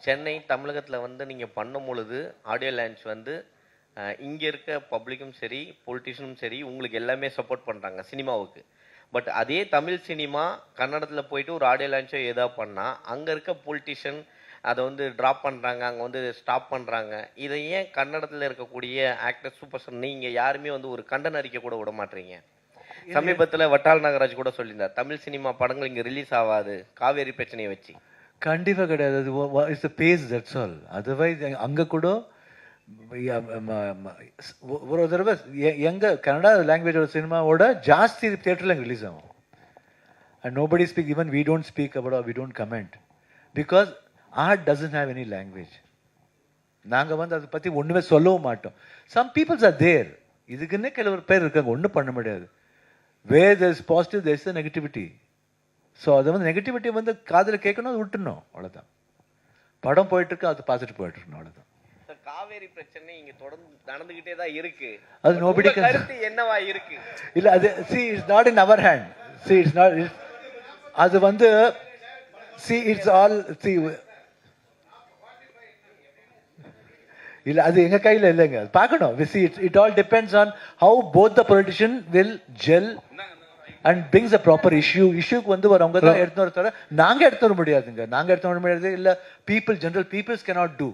சென்னை தமிழகத்தில் வந்து நீங்கள் பண்ணும் பொழுது ஆடியோ லான்ச் வந்து இங்கே இருக்க பப்ளிக்கும் சரி பொலிட்டிஷியனும் சரி உங்களுக்கு எல்லாமே சப்போர்ட் பண்ணுறாங்க சினிமாவுக்கு. பட் அதே தமிழ் சினிமா கன்னடத்தில் போயிட்டு ஒரு ஆடியோ லான்ச்சோ ஏதோ பண்ணால் அங்கே இருக்க பொலிட்டிஷியன் அதை வந்து ட்ராப் பண்ணுறாங்க, அங்கே வந்து ஸ்டாப் பண்ணுறாங்க. இதை ஏன் கன்னடத்தில் இருக்கக்கூடிய ஆக்டர் சூப்பர் ஸ்டார் நீங்கள் யாருமே வந்து ஒரு கண்டன அறிக்கை கூட விட மாட்டீங்க? சமீபத்தில் வட்டால் நாகராஜ் கூட சொல்லியிருந்தார், தமிழ் சினிமா படங்கள் இங்கே ரிலீஸ் ஆகாது காவேரி பிரச்சனையை வச்சு. கண்டிப்பாக கிடையாது. அது it's the base, that's all. Otherwise அங்கே கூட ஒரு தடவை எங்கள் கன்னடா லாங்குவேஜோட சினிமாவோட ஜாஸ்தி தியேட்டரில் எங்கே ரிலீஸ் ஆகும். And nobody speak, even we don't speak about, we don't comment, because art doesn't have any language. நாங்கள் வந்து அதை பற்றி ஒன்றுமே சொல்லவும் மாட்டோம். சம் பீப்புள்ஸ் ஆர் தேர், இதுக்குன்னே ஒரு பேர் இருக்காங்க, ஒன்றும் பண்ண முடியாது. Where there is positive there is the negativity. So அதை வந்து நெகட்டிவிட்டி வந்து காதில் கேட்கணும், அது விட்டுணும், அவ்வளோதான். படம் போயிட்டுருக்கு, அது பார்த்துட்டு போயிட்டுருக்கணும், அவ்வளோதான். காவேரி பிரச்சனை இங்க தொடர்ந்து நடந்துகிட்டே தான் இருக்கு. அது நோபடி கருத்து என்னவா இருக்கு? இல்ல அது see it's not in our hand. See it's not, அது வந்து see it's all see இல்ல அது எங்க கையில இல்லைங்க, பார்க்கணும். See it all depends on how both the politician will gel and brings a proper issue. இஷ்யூக்கு வந்து அவங்க தான் எடுத்து வர, நாங்க எடுத்து வர முடியாதுங்க. நாங்க எடுத்து வர முடியாது, இல்ல people, general peoples cannot do.